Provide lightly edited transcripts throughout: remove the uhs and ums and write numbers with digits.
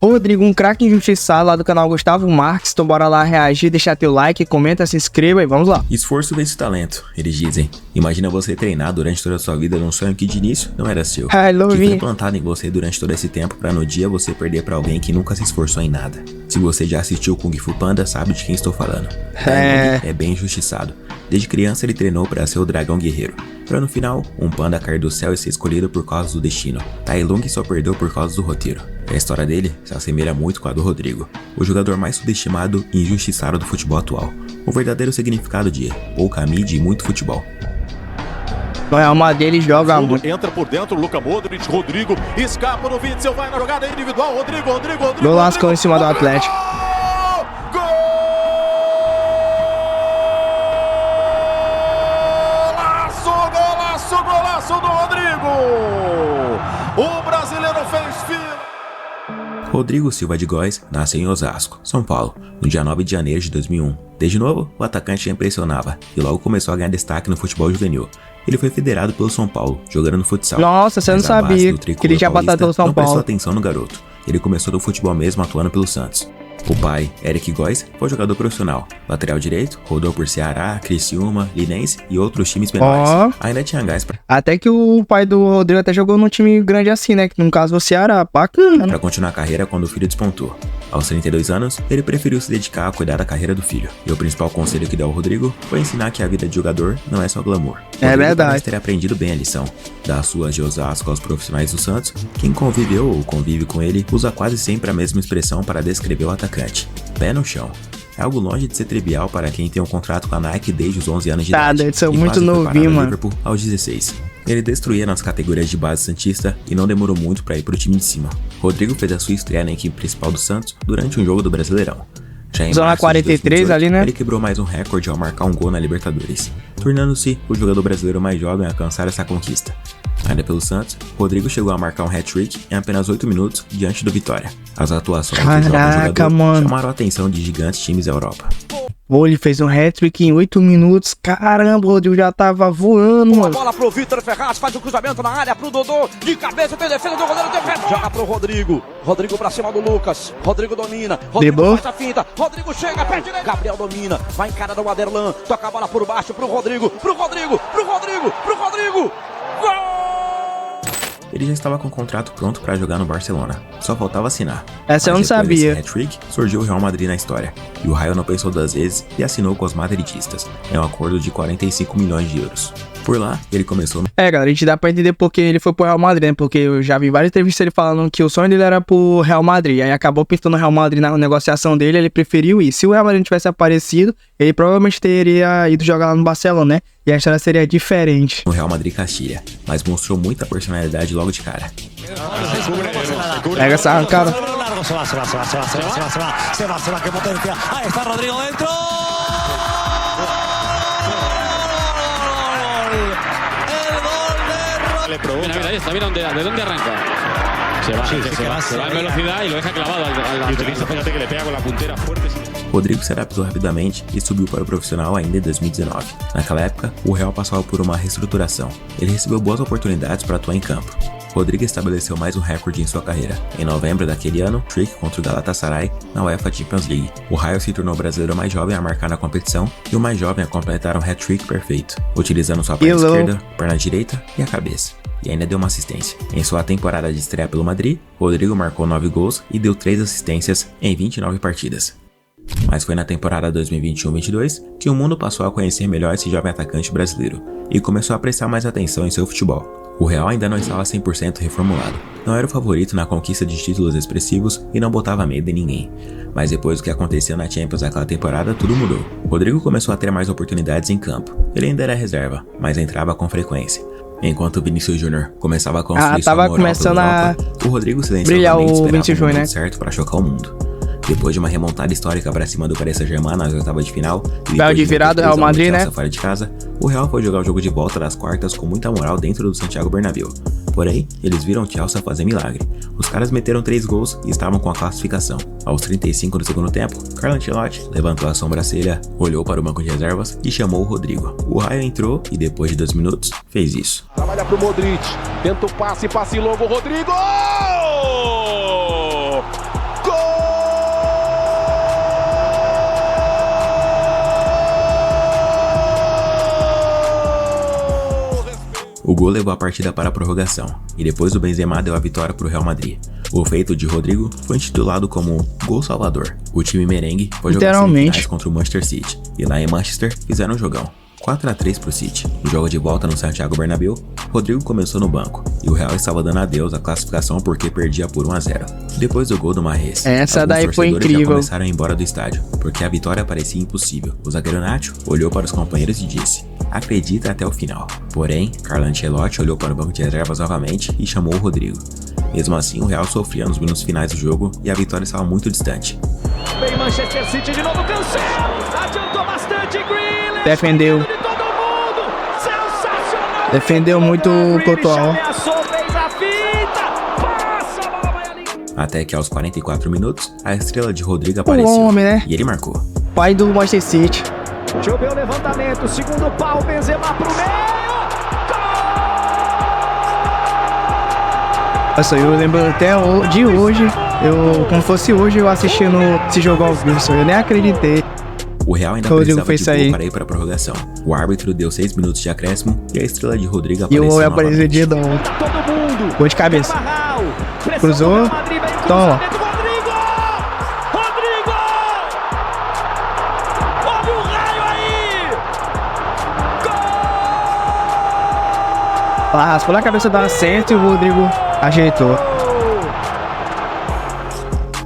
Rodrigo, um craque injustiçado lá do canal Gustavo Marques. Então bora lá reagir, deixar teu like, comenta, se inscreva e vamos lá. Esforço vence talento, eles dizem. Imagina você treinar durante toda a sua vida num sonho que de início não era seu. Que foi implantado em você durante todo esse tempo pra no dia você perder pra alguém que nunca se esforçou em nada. Se você já assistiu Kung Fu Panda, sabe de quem estou falando. É bem injustiçado. Desde criança ele treinou pra ser o dragão guerreiro, pra no final, um panda cair do céu e ser escolhido por causa do destino. Tai Lung só perdeu por causa do roteiro. A história dele se assemelha muito com a do Rodrigo, o jogador mais subestimado e injustiçado do futebol atual. O verdadeiro significado de pouca mídia e muito futebol. No Real Madrid ele joga muito. Entra por dentro, Luka Modric, Rodrigo, escapa no Witzel, vai na jogada individual, Rodrigo. Gol lascou em cima do Atlético. Golaço do Rodrigo! O brasileiro fez fila! Rodrigo Silva de Góes nasceu em Osasco, São Paulo, no dia 9 de janeiro de 2001. Desde novo, o atacante já impressionava e logo começou a ganhar destaque no futebol juvenil. Ele foi federado pelo São Paulo, jogando no futsal. Nossa, você não sabia que ele tinha passado pelo São Paulo. Não prestou atenção no garoto. Ele começou no futebol mesmo atuando pelo Santos. O pai, Eric Góes, foi jogador profissional, lateral direito, rodou por Ceará, Criciúma, Linense e outros times menores. Ainda tinha gás pra... Até que o pai do Rodrigo até jogou num time grande assim, né? Que no caso o Ceará, bacana. Pra continuar a carreira quando o filho despontou. Aos 32 anos, ele preferiu se dedicar a cuidar da carreira do filho. E o principal conselho que deu ao Rodrigo foi ensinar que a vida de jogador não é só glamour. É verdade. Parece ter aprendido bem a lição. Das suas de Osasco aos profissionais do Santos, quem conviveu ou convive com ele usa quase sempre a mesma expressão para descrever o atacante. Pé no chão. É algo longe de ser trivial para quem tem um contrato com a Nike desde os 11 anos de idade. Deve ser muito novinho, mano. Liverpool aos 16. Ele destruía nas categorias de base santista e não demorou muito para ir pro time de cima. Rodrigo fez a sua estreia na equipe principal do Santos durante um jogo do Brasileirão. Já em Zona 43 2018, ali, né? Ele quebrou mais um recorde ao marcar um gol na Libertadores, tornando-se o jogador brasileiro mais jovem a alcançar essa conquista. Ainda pelo Santos, Rodrigo chegou a marcar um hat-trick em apenas 8 minutos diante do Vitória. As atuações do jogador chamaram a atenção de gigantes times da Europa. Ele fez um hat-trick em 8 minutos. Caramba, o Rodrigo já tava voando, mano. Bola pro Vitor Ferraz, faz o cruzamento na área pro Dodô. De cabeça, tem defesa do goleiro, tem ré. Joga pro Rodrigo. Rodrigo pra cima do Lucas. Rodrigo domina. Rodrigo faz a finta. Rodrigo chega, pé direito. Gabriel domina. Vai em cara do Aderlan. Toca a bola por baixo pro Rodrigo. Pro Rodrigo. Gol! Ele já estava com o contrato pronto para jogar no Barcelona, só faltava assinar. Essa eu não sabia. Mas hat-trick, surgiu o Real Madrid na história, e o Raio não pensou 2 vezes e assinou com os madridistas, em um acordo de 45 milhões de euros. Por lá, ele começou... Galera, a gente dá pra entender porque ele foi pro Real Madrid, né? Porque eu já vi várias entrevistas ele falando que o sonho dele era pro Real Madrid, aí acabou pintando o Real Madrid na negociação dele, ele preferiu ir. Se o Real Madrid não tivesse aparecido, ele provavelmente teria ido jogar lá no Barcelona, né? E a história seria diferente. No Real Madrid Castilha, mas mostrou muita personalidade logo de cara. Pega essa arrancada. Se va, que potencia. Ahí está Rodrigo dentro. Mira, ahí está, mira de dónde arranca. Se va en velocidad y lo deja clavado al fíjate que le pega con la puntera fuerte. Rodrigo se adaptou rapidamente e subiu para o profissional ainda em 2019. Naquela época, o Real passava por uma reestruturação. Ele recebeu boas oportunidades para atuar em campo. Rodrigo estabeleceu mais um recorde em sua carreira. Em novembro daquele ano, trick contra o Galatasaray na UEFA Champions League. O Raio se tornou o brasileiro mais jovem a marcar na competição e o mais jovem a completar um hat-trick perfeito, utilizando sua perna esquerda, perna direita e a cabeça. E ainda deu uma assistência. Em sua temporada de estreia pelo Madrid, Rodrigo marcou 9 gols e deu 3 assistências em 29 partidas. Mas foi na temporada 2021-22 que o mundo passou a conhecer melhor esse jovem atacante brasileiro e começou a prestar mais atenção em seu futebol. O Real ainda não estava 100% reformulado, não era o favorito na conquista de títulos expressivos e não botava medo em ninguém. Mas depois do que aconteceu na Champions naquela temporada, tudo mudou. Rodrigo começou a ter mais oportunidades em campo. Ele ainda era reserva, mas entrava com frequência. Enquanto o Vinícius Júnior começava a construir sua moral pela Europa, o Rodrigo silenciosamente esperava o momento certo para chocar o mundo. Depois de uma remontada histórica para cima do Paris Saint-Germain nas oitavas de final e depois de virada Real Madrid, né? Fora de casa, o Real foi jogar o jogo de volta das quartas com muita moral dentro do Santiago Bernabéu. Porém, eles viram o Chelsea fazer milagre. Os caras meteram 3 gols e estavam com a classificação. Aos 35 do segundo tempo, Carlo Ancelotti levantou a sobrancelha, olhou para o banco de reservas e chamou o Rodrigo. O Raio entrou e depois de 2 minutos, fez isso. Trabalha pro Modric, tenta o passe longo, Rodrigo! gol levou a partida para a prorrogação, e depois o Benzema deu a vitória para o Real Madrid. O feito de Rodrigo foi intitulado como Gol Salvador. O time merengue foi jogar semifinais contra o Manchester City, e lá em Manchester fizeram um jogão. 4-3 pro City. No jogo de volta no Santiago Bernabéu, Rodrigo começou no banco, e o Real estava dando adeus à classificação porque perdia por 1-0. Depois do gol do Mahrez, essa daí foi incrível. Já começaram a ir embora do estádio, porque a vitória parecia impossível. O zagueiro Nacho olhou para os companheiros e disse: acredita até o final. Porém, Carlo Ancelotti olhou para o banco de reservas novamente e chamou o Rodrigo. Mesmo assim, o Real sofria nos minutos finais do jogo e a vitória estava muito distante. Vem Manchester City de novo, cancela! Adiantou bastante, Grealish! Defendeu. Defendeu muito o Courtois. Até que aos 44 minutos, a estrela de Rodrigo apareceu. Homem, né? E ele marcou. Pai do Manchester City. Deixa eu ver o levantamento, segundo pau, Benzema pro meio! Nossa, eu lembro até de hoje, como fosse hoje, eu assistindo esse jogo ao vivo, eu nem acreditei. O Real ainda precisava de gol para ir para a prorrogação. O árbitro deu 6 minutos de acréscimo e a estrela de Rodrigo apareceu novamente. Gol de cabeça. Cruzou. Toma. Rodrigo! Olha o raio aí! Gol! Raspou na cabeça da assento e o Rodrigo ajeitou.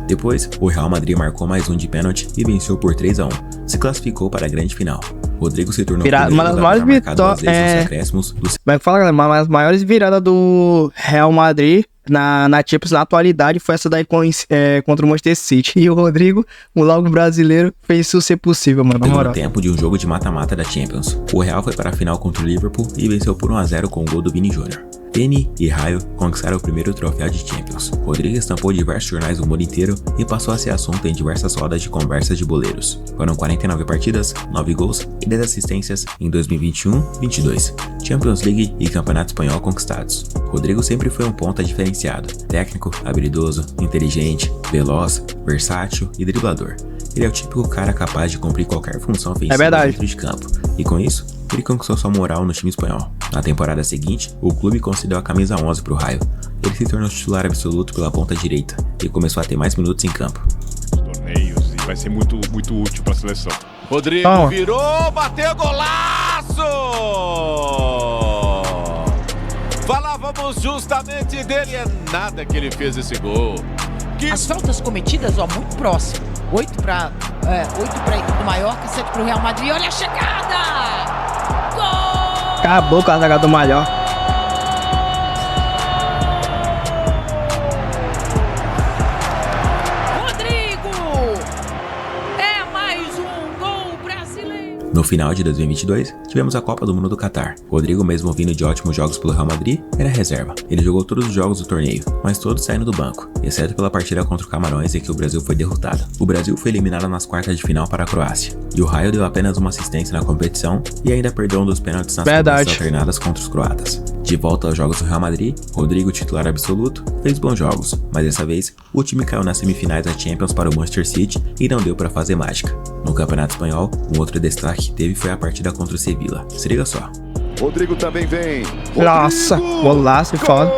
Depois, o Real Madrid marcou mais um de pênalti e venceu por 3-1. Se classificou para a grande final. Rodrigo se tornou uma das maiores vitórias. Uma das maiores viradas do Real Madrid na Champions na atualidade foi essa daí contra o Manchester City. E o Rodrigo, o logo brasileiro, fez isso ser possível, mano. No tempo de um jogo de mata-mata da Champions, o Real foi para a final contra o Liverpool e venceu por 1-0 com o gol do Vini Júnior. Vini e Raio conquistaram o primeiro troféu de Champions. Rodrigo estampou diversos jornais do mundo inteiro e passou a ser assunto em diversas rodas de conversa de boleiros. Foram 49 partidas, 9 gols e 10 assistências em 2021-22, Champions League e Campeonato Espanhol conquistados. Rodrigo sempre foi um ponta diferenciado, técnico, habilidoso, inteligente, veloz, versátil e driblador. Ele é o típico cara capaz de cumprir qualquer função ofensiva dentro de campo, e com isso, ele conquistou sua moral no time espanhol. Na temporada seguinte, o clube concedeu a camisa 11 para o Raio. Ele se tornou titular absoluto pela ponta direita e começou a ter mais minutos em campo. Torneios e vai ser muito útil para a seleção. Rodrigo virou, bateu golaço! Falávamos justamente dele, é nada que ele fez esse gol. As faltas cometidas, muito próximo. 8 para a equipe do Mallorca, 7 para o Real Madrid. Olha a chegada! Gol! Acabou com a zaga do Mallorca. Rodrigo! É mais um gol brasileiro. No final de 2022, tivemos a Copa do Mundo do Catar. Rodrigo, mesmo vindo de ótimos jogos pelo Real Madrid, era reserva. Ele jogou todos os jogos do torneio, mas todos saindo do banco, exceto pela partida contra o Camarões em que o Brasil foi derrotado. O Brasil foi eliminado nas quartas de final para a Croácia, e o Raio deu apenas uma assistência na competição e ainda perdeu um dos pênaltis nas cobranças alternadas contra os croatas. De volta aos jogos do Real Madrid, Rodrigo, titular absoluto, fez bons jogos, mas dessa vez o time caiu nas semifinais da Champions para o Manchester City e não deu para fazer mágica. No Campeonato Espanhol, um outro destaque que teve foi a partida contra o Sevilla. Se liga só. Rodrigo também vem. Nossa, golaço, foda.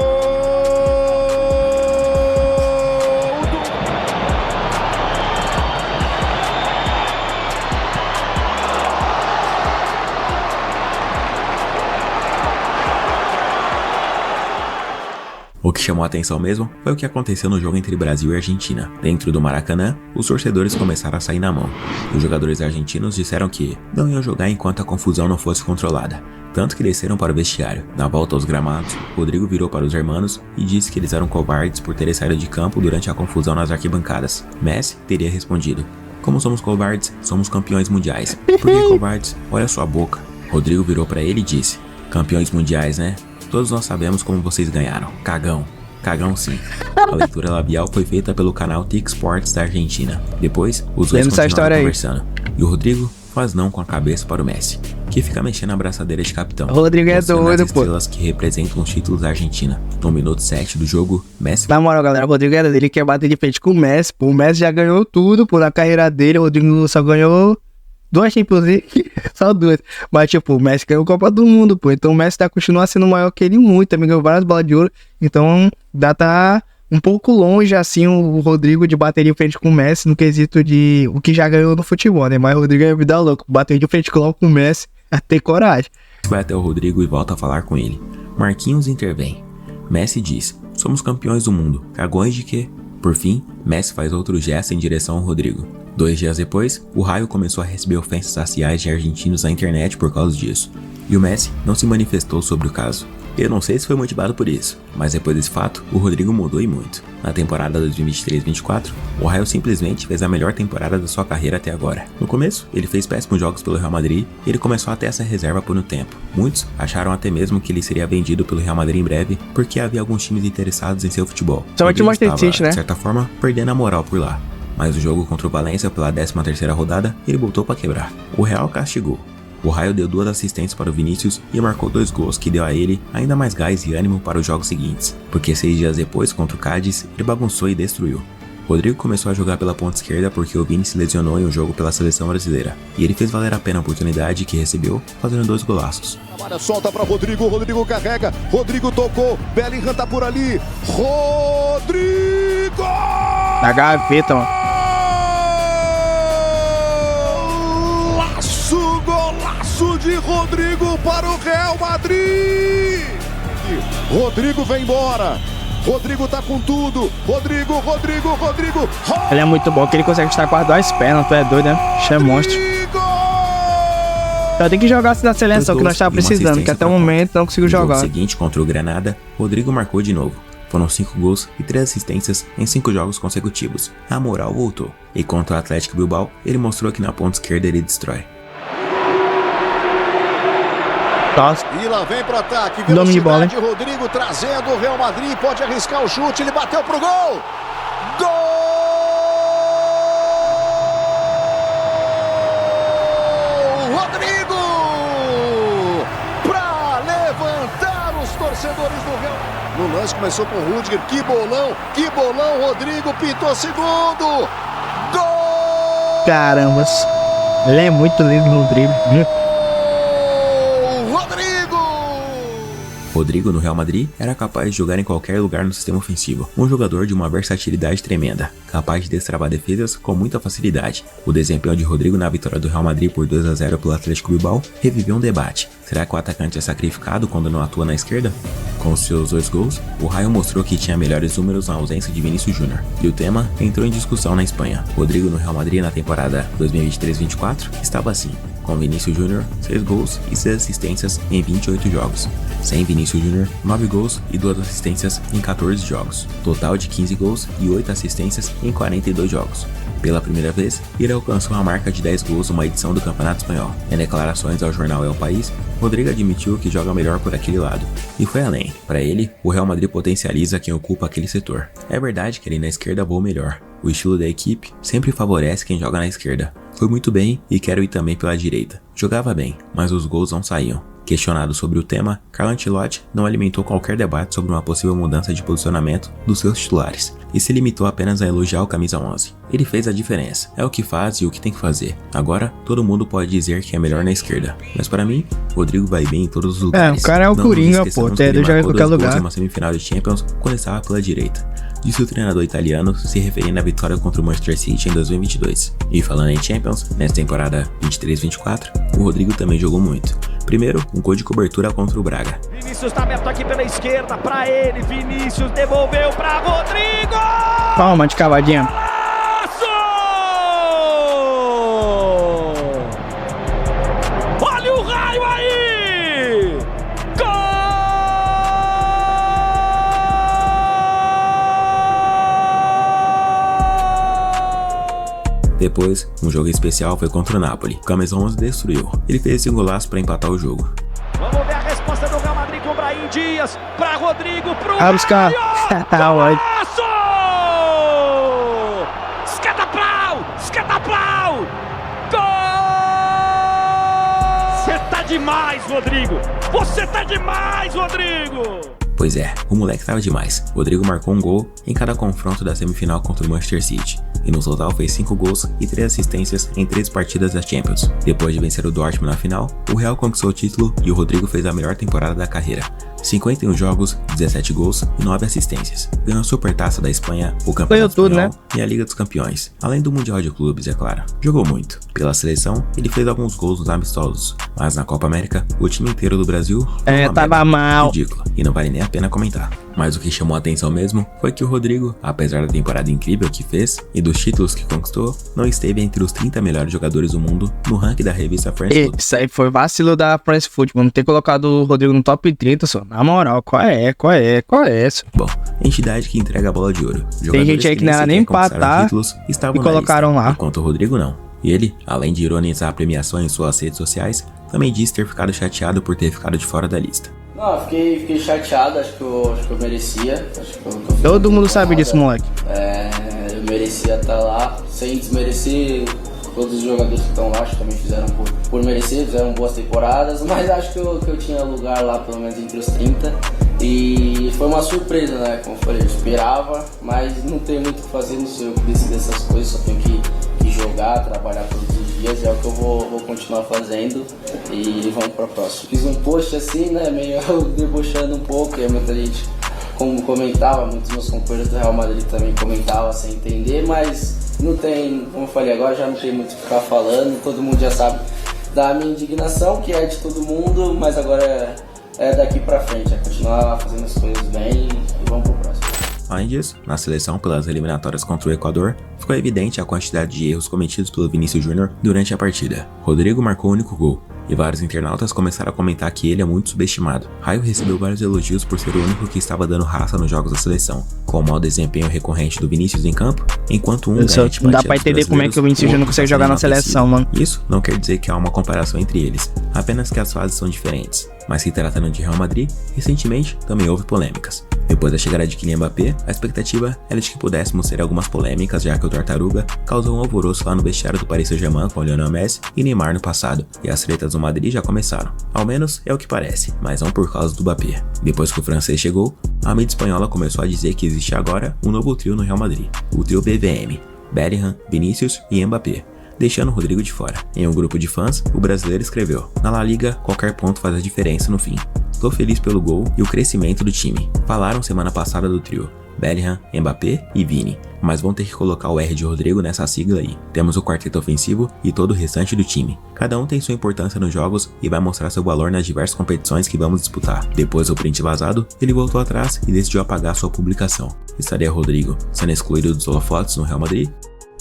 O que chamou a atenção mesmo foi o que aconteceu no jogo entre Brasil e Argentina. Dentro do Maracanã, os torcedores começaram a sair na mão. Os jogadores argentinos disseram que não iam jogar enquanto a confusão não fosse controlada, tanto que desceram para o vestiário. Na volta aos gramados, Rodrigo virou para os hermanos e disse que eles eram covardes por terem saído de campo durante a confusão nas arquibancadas. Messi teria respondido: como somos covardes, somos campeões mundiais. Por que covardes? Olha sua boca. Rodrigo virou para ele e disse: campeões mundiais, né? Todos nós sabemos como vocês ganharam. Cagão. Cagão sim. A leitura labial foi feita pelo canal TIC Sports da Argentina. Depois, os dois continuaram conversando. E o Rodrigo faz não com a cabeça para o Messi, que fica mexendo na braçadeira de capitão. O Rodrigo é doido, as estrelas que representam os títulos da Argentina. No minuto 7 do jogo, Messi... Na moral, galera, o Rodrigo é doido. Ele quer bater de frente com o Messi. Pô, o Messi já ganhou tudo, pô, na carreira dele. O Rodrigo só ganhou 2 Champions League, só 2. Mas, tipo, o Messi ganhou a Copa do Mundo, pô. Então o Messi continua sendo maior que ele muito, também ganhou várias bolas de ouro. Então, tá um pouco longe, assim, o Rodrigo de bater de frente com o Messi no quesito de o que já ganhou no futebol, né? Mas o Rodrigo é vida louca, bater de frente com o Messi, é ter coragem. Vai até o Rodrigo e volta a falar com ele. Marquinhos intervém. Messi diz: somos campeões do mundo. Cagões de quê? Por fim, Messi faz outro gesto em direção ao Rodrigo. 2 dias depois, o Raio começou a receber ofensas raciais de argentinos na internet por causa disso. E o Messi não se manifestou sobre o caso. Eu não sei se foi motivado por isso, mas depois desse fato, o Rodrigo mudou e muito. Na temporada 2023-24, o Raio simplesmente fez a melhor temporada da sua carreira até agora. No começo, ele fez péssimos jogos pelo Real Madrid e ele começou a ter essa reserva por um tempo. Muitos acharam até mesmo que ele seria vendido pelo Real Madrid em breve, porque havia alguns times interessados em seu futebol. Somente o Manchester City, né? De certa forma, perdendo a moral por lá. Mas o jogo contra o Valência pela 13ª rodada, ele voltou para quebrar. O Real castigou. O Raio deu 2 assistências para o Vinícius e marcou 2 gols, que deu a ele ainda mais gás e ânimo para os jogos seguintes, porque 6 dias depois, contra o Cádiz, ele bagunçou e destruiu. Rodrigo começou a jogar pela ponta esquerda porque o Vini se lesionou em um jogo pela seleção brasileira, e ele fez valer a pena a oportunidade que recebeu, fazendo 2 golaços. Solta para Rodrigo, Rodrigo carrega, Rodrigo tocou, Bellingham tá por ali, Rodrigo! Na gaveta, mano. Golaço de Rodrigo para o Real Madrid! Rodrigo vem embora! Rodrigo tá com tudo! Rodrigo! Ele é muito bom, que ele consegue estar com as 2 pernas, tu é doido, né? É monstro. Então tem que jogar assim na seleção que nós estávamos precisando, que até o momento não conseguiu jogar. No jogo seguinte, contra o Granada, Rodrigo marcou de novo. Foram 5 gols e 3 assistências em 5 jogos consecutivos. A moral voltou. E contra o Atlético Bilbao, ele mostrou que na ponta esquerda ele destrói. Nossa. E lá vem pro ataque, Domínio de bola, hein? Rodrigo trazendo o Real Madrid, pode arriscar o chute, ele bateu pro gol! Gol! Rodrigo! Pra levantar os torcedores do Real. No lance começou com o Rudiger, que bolão, Rodrigo pintou segundo! Gol! Caramba, ele é muito lindo no drible. Rodrigo no Real Madrid era capaz de jogar em qualquer lugar no sistema ofensivo, um jogador de uma versatilidade tremenda, capaz de destravar defesas com muita facilidade. O desempenho de Rodrigo na vitória do Real Madrid por 2-0 pelo Atlético Bilbao reviveu um debate. Será que o atacante é sacrificado quando não atua na esquerda? Com seus 2 gols, o Raio mostrou que tinha melhores números na ausência de Vinícius Júnior, e o tema entrou em discussão na Espanha. Rodrigo no Real Madrid na temporada 2023-24 estava assim, com Vinícius Júnior 6 gols e 6 assistências em 28 jogos. Sem Vinícius Júnior, 9 gols e 2 assistências em 14 jogos. Total de 15 gols e 8 assistências em 42 jogos. Pela primeira vez, ele alcançou a marca de 10 gols numa edição do Campeonato Espanhol. Em declarações ao jornal El País, Rodrigo admitiu que joga melhor por aquele lado. E foi além. Para ele, o Real Madrid potencializa quem ocupa aquele setor. É verdade que ele na esquerda voa melhor. O estilo da equipe sempre favorece quem joga na esquerda. Foi muito bem e quero ir também pela direita. Jogava bem, mas os gols não saíam. Questionado sobre o tema, Carlo Ancelotti não alimentou qualquer debate sobre uma possível mudança de posicionamento dos seus titulares e se limitou apenas a elogiar o camisa 11. Ele fez a diferença, é o que faz e o que tem que fazer. Agora, todo mundo pode dizer que é melhor na esquerda, mas para mim, Rodrigo vai bem em todos os lugares. O cara é o Coringa, pô, ele joga em qualquer lugar. Uma semifinal de Champions quando estava pela direita, disse o treinador italiano se referindo à vitória contra o Manchester City em 2022. E falando em Champions, nessa temporada 23-24, o Rodrigo também jogou muito. Primeiro, um gol de cobertura contra o Braga. Vinícius tá aberto aqui pela esquerda, pra ele, Vinícius devolveu pra Rodrigo! Palma de cavadinha. Olha o Raio aí! Gol! Depois, um jogo especial foi contra o Napoli. O camisa 11 destruiu. Ele fez esse golaço para empatar o jogo. Vamos ver a resposta do Real Madrid com o Brahim Dias. Pra Rodrigo, pro Raio! Golaço! Escataplau! Gol! Você tá demais, Rodrigo! Você tá demais, Rodrigo! Pois é, o moleque tava demais. Rodrigo marcou um gol em cada confronto da semifinal contra o Manchester City. e no total fez 5 gols e 3 assistências em 3 partidas da Champions. Depois de vencer o Dortmund na final, o Real conquistou o título e o Rodrigo fez a melhor temporada da carreira. 51 jogos, 17 gols e 9 assistências. Ganhou a Supertaça da Espanha, o Campeonato Espanhol e a Liga dos Campeões, além do Mundial de Clubes, é claro. Jogou muito. Pela seleção, ele fez alguns gols nos amistosos, mas na Copa América, o time inteiro do Brasil tava mal. Ridículo, e não vale nem a pena comentar. Mas o que chamou a atenção mesmo foi que o Rodrigo, apesar da temporada incrível que fez e dos títulos que conquistou, não esteve entre os 30 melhores jogadores do mundo no ranking da revista France Football. Isso aí foi vacilo da France Football, não ter colocado o Rodrigo no top 30, só. Na moral, qual é? Bom, entidade que entrega a bola de ouro. Tem gente aí que não era nem empatar e colocaram lá. Enquanto o Rodrigo não. E ele, além de ironizar a premiação em suas redes sociais, também disse ter ficado chateado por ter ficado de fora da lista. Não, fiquei chateado, acho que eu merecia. Todo mundo sabe disso, moleque. Eu merecia estar lá, sem desmerecer todos os jogadores que estão lá, acho que também fizeram por merecer, fizeram boas temporadas, mas acho que eu tinha lugar lá, pelo menos entre os 30. E foi uma surpresa, né? Como eu falei, eu esperava, mas não tem muito o que fazer, não sei eu que decido essas coisas, só tenho que jogar, trabalhar todos os dias, é o que eu vou continuar fazendo e vamos pra próxima. Fiz um post assim, né, meio debochando um pouco, e muita gente como comentava, muitos meus companheiros do Real Madrid também comentavam sem entender, mas não tem, como eu falei agora, já não tem muito o que ficar falando, todo mundo já sabe da minha indignação, que é de todo mundo, mas agora é daqui pra frente, é continuar fazendo as coisas bem e vamos pro próximo. Além disso, na seleção pelas eliminatórias contra o Equador, ficou evidente a quantidade de erros cometidos pelo Vinícius Júnior durante a partida. Rodrigo marcou o único gol, e vários internautas começaram a comentar que ele é muito subestimado. Raio recebeu vários elogios por ser o único que estava dando raça nos jogos da seleção, com o mau desempenho recorrente do Vinícius em campo, enquanto um não dá pra entender como é que o Vinícius Júnior não consegue jogar na seleção, mano. Isso não quer dizer que há uma comparação entre eles, apenas que as fases são diferentes. Mas se tratando de Real Madrid, recentemente também houve polêmicas. Depois da chegada de Kylian Mbappé, a expectativa era de que pudéssemos ter algumas polêmicas, já que o Tartaruga causou um alvoroço lá no vestiário do Paris Saint-Germain com Lionel Messi e Neymar no passado, e as tretas do Madrid já começaram. Ao menos é o que parece, mas não por causa do Mbappé. Depois que o francês chegou, a mídia espanhola começou a dizer que existe agora um novo trio no Real Madrid, o trio BVM, Bellingham, Vinícius e Mbappé, deixando o Rodrigo de fora. Em um grupo de fãs, o brasileiro escreveu: "Na La Liga, qualquer ponto faz a diferença no fim. Tô feliz pelo gol e o crescimento do time." Falaram semana passada do trio Bellingham, Mbappé e Vini, mas vão ter que colocar o R de Rodrigo nessa sigla aí. Temos o quarteto ofensivo e todo o restante do time. Cada um tem sua importância nos jogos e vai mostrar seu valor nas diversas competições que vamos disputar. Depois do print vazado, ele voltou atrás e decidiu apagar sua publicação. Estaria Rodrigo sendo excluído dos holofotes no Real Madrid?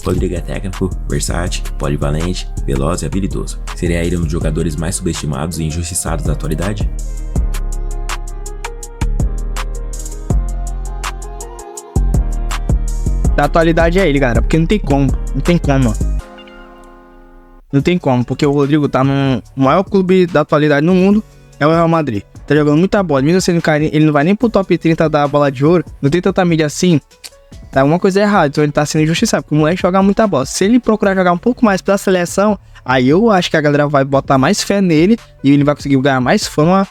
Rodrigo é técnico, versátil, polivalente, veloz e habilidoso. Seria ele um dos jogadores mais subestimados e injustiçados da atualidade? Da atualidade é ele, galera, porque não tem como, porque o Rodrigo tá no maior clube da atualidade no mundo, é o Real Madrid. Tá jogando muita bola, mesmo sendo ele não vai nem pro top 30 da bola de ouro, não tem tanta mídia assim, tá alguma coisa errada, então ele tá sendo injustiçado, porque o moleque joga muita bola. Se ele procurar jogar um pouco mais pela seleção, aí eu acho que a galera vai botar mais fé nele e ele vai conseguir ganhar mais fama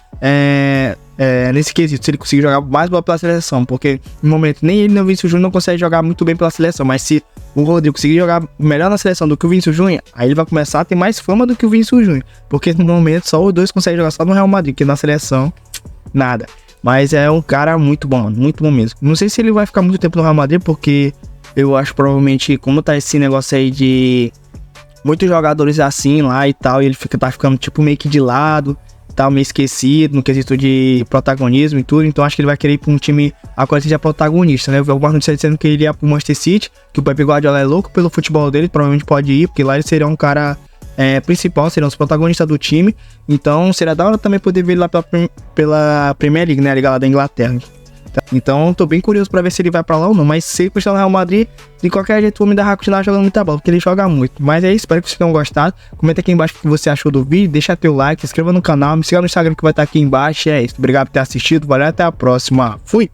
nesse quesito, se ele conseguir jogar mais bola pela seleção, porque no momento nem ele nem o Vinícius Júnior não consegue jogar muito bem pela seleção, mas se o Rodrigo conseguir jogar melhor na seleção do que o Vinícius Júnior, aí ele vai começar a ter mais fama do que o Vinícius Júnior, porque no momento só os dois conseguem jogar só no Real Madrid, que na seleção, nada. Mas é um cara muito bom mesmo. Não sei se ele vai ficar muito tempo no Real Madrid, porque eu acho provavelmente, como tá esse negócio aí de muitos jogadores assim lá e tal, e ele tá ficando tipo meio que de lado, tá meio esquecido no quesito de protagonismo e tudo, então acho que ele vai querer ir pra um time a qual ele seja protagonista, né? Eu vi algumas notícias dizendo que ele ia pro Manchester City, que o Pep Guardiola é louco pelo futebol dele, provavelmente pode ir, porque lá ele seria um cara principal, seria os protagonistas do time, então seria da hora também poder ver ele lá pela Premier League, né, a liga lá da Inglaterra. Então tô bem curioso pra ver se ele vai pra lá ou não, mas se ele continuar no Real Madrid, de qualquer jeito o homem da continuar jogando muita bola, porque ele joga muito. Mas é isso, espero que vocês tenham gostado, comenta aqui embaixo o que você achou do vídeo, deixa teu like, se inscreva no canal, me siga no Instagram que vai estar aqui embaixo, é isso, obrigado por ter assistido, valeu, até a próxima, fui!